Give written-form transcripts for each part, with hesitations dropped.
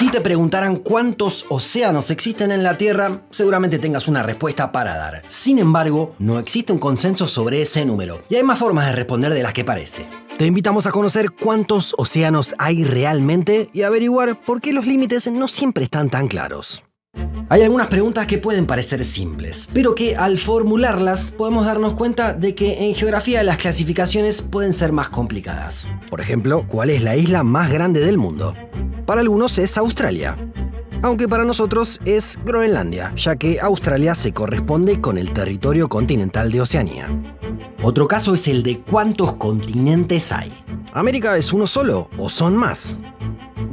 Si te preguntaran cuántos océanos existen en la Tierra, seguramente tengas una respuesta para dar. Sin embargo, no existe un consenso sobre ese número, y hay más formas de responder de las que parece. Te invitamos a conocer cuántos océanos hay realmente y averiguar por qué los límites no siempre están tan claros. Hay algunas preguntas que pueden parecer simples, pero que al formularlas podemos darnos cuenta de que en geografía las clasificaciones pueden ser más complicadas. Por ejemplo, ¿cuál es la isla más grande del mundo? Para algunos es Australia, aunque para nosotros es Groenlandia, ya que Australia se corresponde con el territorio continental de Oceanía. Otro caso es el de cuántos continentes hay. ¿América es uno solo o son más?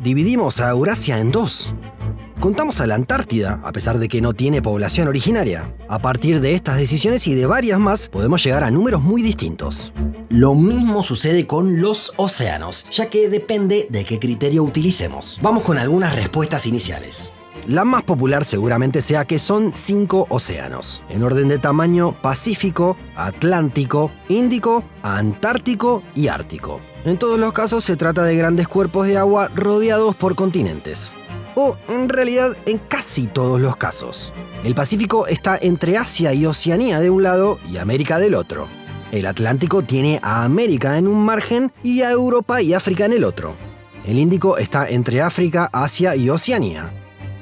¿Dividimos a Eurasia en dos? ¿Contamos a la Antártida, a pesar de que no tiene población originaria? A partir de estas decisiones y de varias más, podemos llegar a números muy distintos. Lo mismo sucede con los océanos, ya que depende de qué criterio utilicemos. Vamos con algunas respuestas iniciales. La más popular seguramente sea que son 5 océanos, en orden de tamaño: Pacífico, Atlántico, Índico, Antártico y Ártico. En todos los casos se trata de grandes cuerpos de agua rodeados por continentes. O, en realidad, en casi todos los casos. El Pacífico está entre Asia y Oceanía de un lado y América del otro. El Atlántico tiene a América en un margen y a Europa y África en el otro. El Índico está entre África, Asia y Oceanía.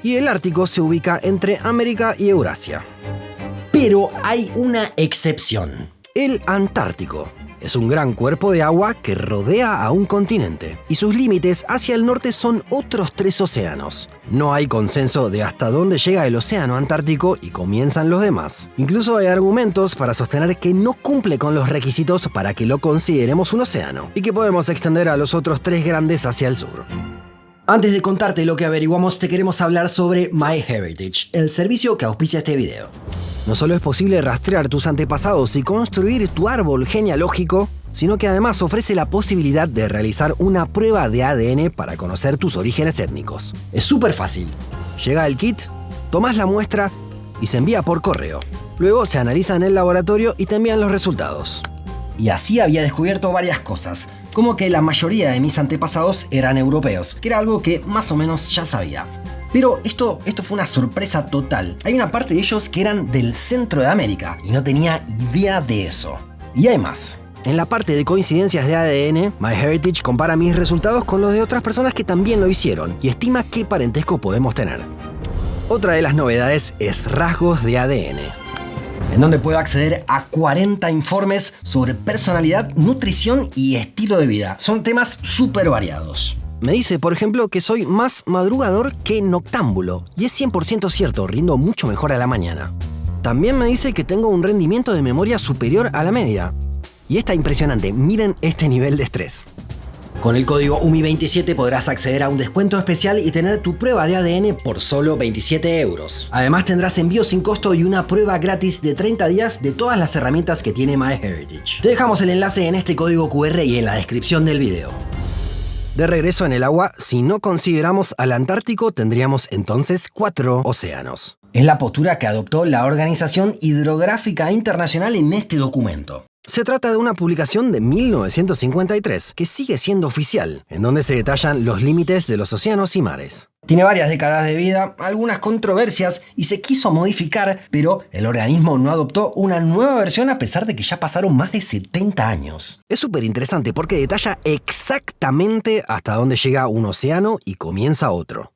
Y el Ártico se ubica entre América y Eurasia. Pero hay una excepción. El Antártico. Es un gran cuerpo de agua que rodea a un continente, y sus límites hacia el norte son otros 3 océanos. No hay consenso de hasta dónde llega el océano Antártico y comienzan los demás. Incluso hay argumentos para sostener que no cumple con los requisitos para que lo consideremos un océano, y que podemos extender a los otros 3 grandes hacia el sur. Antes de contarte lo que averiguamos, te queremos hablar sobre MyHeritage, el servicio que auspicia este video. No solo es posible rastrear tus antepasados y construir tu árbol genealógico, sino que además ofrece la posibilidad de realizar una prueba de ADN para conocer tus orígenes étnicos. Es súper fácil. Llega el kit, tomas la muestra y se envía por correo. Luego se analiza en el laboratorio y te envían los resultados. Y así había descubierto varias cosas, como que la mayoría de mis antepasados eran europeos, que era algo que más o menos ya sabía. Pero esto fue una sorpresa total. Hay una parte de ellos que eran del centro de América y no tenía idea de eso. Y hay más. En la parte de coincidencias de ADN, MyHeritage compara mis resultados con los de otras personas que también lo hicieron y estima qué parentesco podemos tener. Otra de las novedades es rasgos de ADN, en donde puedo acceder a 40 informes sobre personalidad, nutrición y estilo de vida. Son temas súper variados. Me dice, por ejemplo, que soy más madrugador que noctámbulo, y es 100% cierto, rindo mucho mejor a la mañana. También me dice que tengo un rendimiento de memoria superior a la media. Y está impresionante, miren este nivel de estrés. Con el código UMI27 podrás acceder a un descuento especial y tener tu prueba de ADN por solo 27 euros. Además tendrás envío sin costo y una prueba gratis de 30 días de todas las herramientas que tiene MyHeritage. Te dejamos el enlace en este código QR y en la descripción del video. De regreso en el agua, si no consideramos al Antártico, tendríamos entonces 4 océanos. Es la postura que adoptó la Organización Hidrográfica Internacional en este documento. Se trata de una publicación de 1953, que sigue siendo oficial, en donde se detallan los límites de los océanos y mares. Tiene varias décadas de vida, algunas controversias y se quiso modificar, pero el organismo no adoptó una nueva versión a pesar de que ya pasaron más de 70 años. Es súper interesante porque detalla exactamente hasta dónde llega un océano y comienza otro.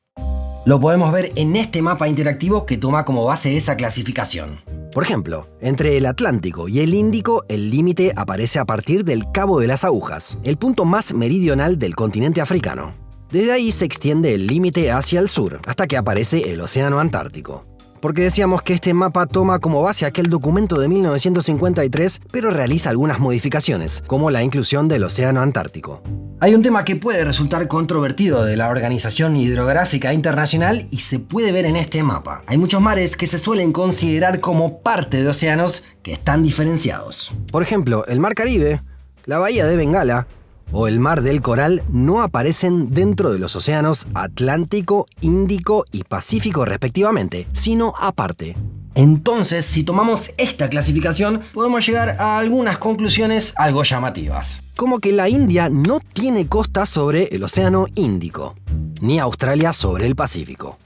Lo podemos ver en este mapa interactivo que toma como base esa clasificación. Por ejemplo, entre el Atlántico y el Índico, el límite aparece a partir del Cabo de las Agujas, el punto más meridional del continente africano. Desde ahí se extiende el límite hacia el sur, hasta que aparece el Océano Antártico. Porque decíamos que este mapa toma como base aquel documento de 1953, pero realiza algunas modificaciones, como la inclusión del Océano Antártico. Hay un tema que puede resultar controvertido de la Organización Hidrográfica Internacional y se puede ver en este mapa. Hay muchos mares que se suelen considerar como parte de océanos que están diferenciados. Por ejemplo, el Mar Caribe, la Bahía de Bengala o el Mar del Coral no aparecen dentro de los océanos Atlántico, Índico y Pacífico respectivamente, sino aparte. Entonces, si tomamos esta clasificación, podemos llegar a algunas conclusiones algo llamativas. Como que la India no tiene costa sobre el Océano Índico. ni Australia sobre el Pacífico.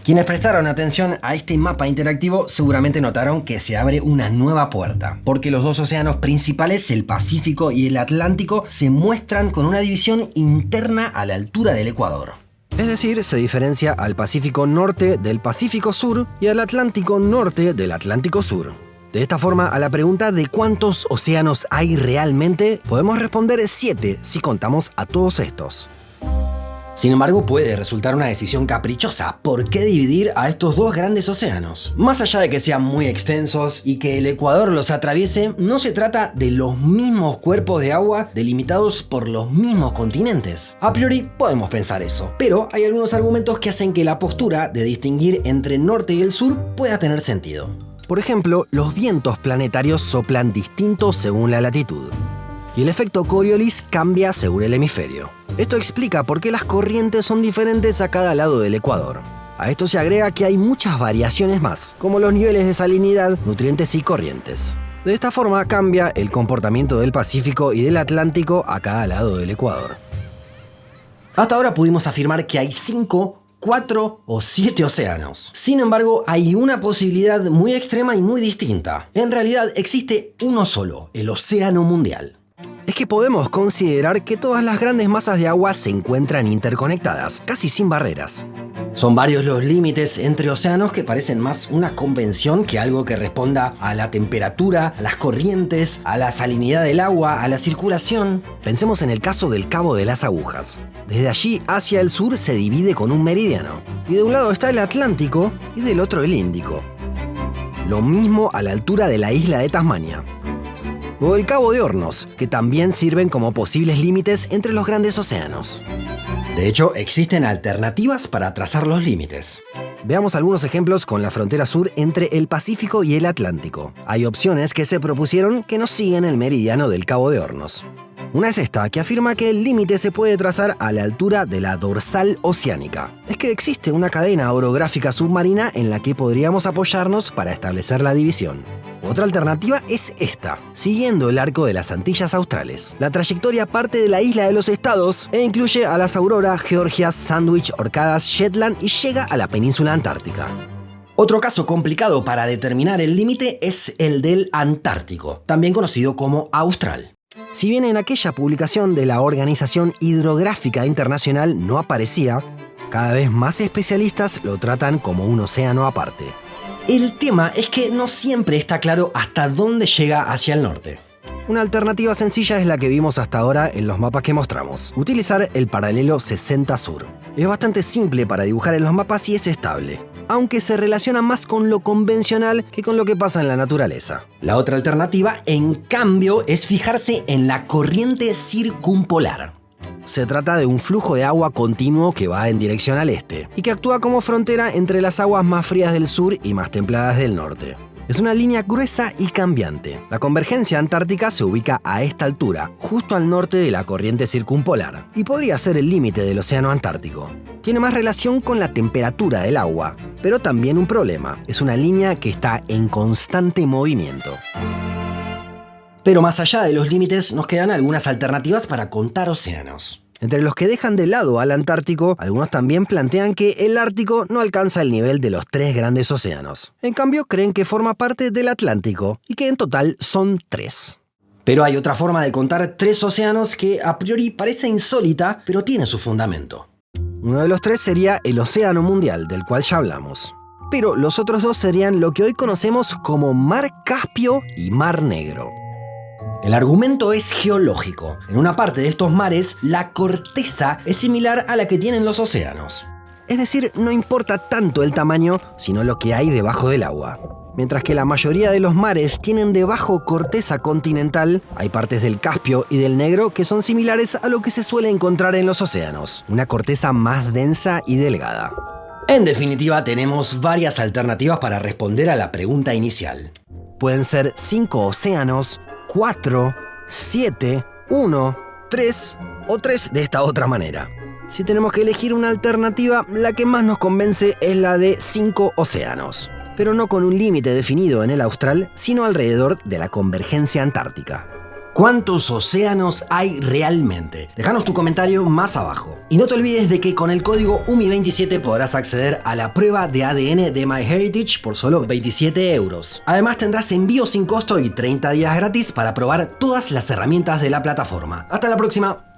Quienes prestaron atención a este mapa interactivo seguramente notaron que se abre una nueva puerta, porque los dos océanos principales, el Pacífico y el Atlántico, se muestran con una división interna a la altura del Ecuador. Es decir, se diferencia al Pacífico Norte del Pacífico Sur y al Atlántico Norte del Atlántico Sur. De esta forma, a la pregunta de cuántos océanos hay realmente, podemos responder 7 si contamos a todos estos. Sin embargo, puede resultar una decisión caprichosa. ¿Por qué dividir a estos dos grandes océanos? Más allá de que sean muy extensos y que el Ecuador los atraviese, no se trata de los mismos cuerpos de agua delimitados por los mismos continentes. A priori podemos pensar eso, pero hay algunos argumentos que hacen que la postura de distinguir entre el norte y el sur pueda tener sentido. Por ejemplo, los vientos planetarios soplan distintos según la latitud, y el efecto Coriolis cambia según el hemisferio. Esto explica por qué las corrientes son diferentes a cada lado del Ecuador. A esto se agrega que hay muchas variaciones más, como los niveles de salinidad, nutrientes y corrientes. De esta forma cambia el comportamiento del Pacífico y del Atlántico a cada lado del Ecuador. Hasta ahora pudimos afirmar que hay 5, 4 o 7 océanos. Sin embargo, hay una posibilidad muy extrema y muy distinta. En realidad existe uno solo, el océano mundial. Es que podemos considerar que todas las grandes masas de agua se encuentran interconectadas, casi sin barreras. Son varios los límites entre océanos que parecen más una convención que algo que responda a la temperatura, a las corrientes, a la salinidad del agua, a la circulación. Pensemos en el caso del Cabo de las Agujas. Desde allí hacia el sur se divide con un meridiano. Y de un lado está el Atlántico y del otro el Índico. Lo mismo a la altura de la isla de Tasmania. O el Cabo de Hornos, que también sirven como posibles límites entre los grandes océanos. De hecho, existen alternativas para trazar los límites. Veamos algunos ejemplos con la frontera sur entre el Pacífico y el Atlántico. Hay opciones que se propusieron que no siguen el meridiano del Cabo de Hornos. Una es esta, que afirma que el límite se puede trazar a la altura de la dorsal oceánica. Es que existe una cadena orográfica submarina en la que podríamos apoyarnos para establecer la división. Otra alternativa es esta, siguiendo el arco de las Antillas Australes. La trayectoria parte de la isla de los Estados e incluye a las Aurora, Georgias, Sandwich, Orcadas, Shetland y llega a la península antártica. Otro caso complicado para determinar el límite es el del Antártico, también conocido como Austral. Si bien en aquella publicación de la Organización Hidrográfica Internacional no aparecía, cada vez más especialistas lo tratan como un océano aparte. El tema es que no siempre está claro hasta dónde llega hacia el norte. Una alternativa sencilla es la que vimos hasta ahora en los mapas que mostramos: utilizar el paralelo 60 sur. Es bastante simple para dibujar en los mapas y es estable, aunque se relaciona más con lo convencional que con lo que pasa en la naturaleza. La otra alternativa, en cambio, es fijarse en la corriente circumpolar. Se trata de un flujo de agua continuo que va en dirección al este y que actúa como frontera entre las aguas más frías del sur y más templadas del norte. Es una línea gruesa y cambiante. La convergencia antártica se ubica a esta altura, justo al norte de la corriente circumpolar, y podría ser el límite del océano Antártico. Tiene más relación con la temperatura del agua, pero también un problema: es una línea que está en constante movimiento. Pero más allá de los límites, nos quedan algunas alternativas para contar océanos. Entre los que dejan de lado al Antártico, algunos también plantean que el Ártico no alcanza el nivel de los 3 grandes océanos. En cambio, creen que forma parte del Atlántico y que en total son 3. Pero hay otra forma de contar 3 océanos que a priori parece insólita, pero tiene su fundamento. Uno de los 3 sería el Océano Mundial, del cual ya hablamos. Pero los otros 2 serían lo que hoy conocemos como Mar Caspio y Mar Negro. El argumento es geológico. En una parte de estos mares, la corteza es similar a la que tienen los océanos. Es decir, no importa tanto el tamaño, sino lo que hay debajo del agua. Mientras que la mayoría de los mares tienen debajo corteza continental, hay partes del Caspio y del Negro que son similares a lo que se suele encontrar en los océanos, una corteza más densa y delgada. En definitiva, tenemos varias alternativas para responder a la pregunta inicial. Pueden ser 5 océanos, 4, 7, 1, 3 o 3 de esta otra manera. Si tenemos que elegir una alternativa, la que más nos convence es la de 5 océanos, pero no con un límite definido en el Austral, sino alrededor de la convergencia antártica. ¿Cuántos océanos hay realmente? Déjanos tu comentario más abajo. Y no te olvides de que con el código UMI27 podrás acceder a la prueba de ADN de MyHeritage por solo 27 euros. Además tendrás envío sin costo y 30 días gratis para probar todas las herramientas de la plataforma. Hasta la próxima.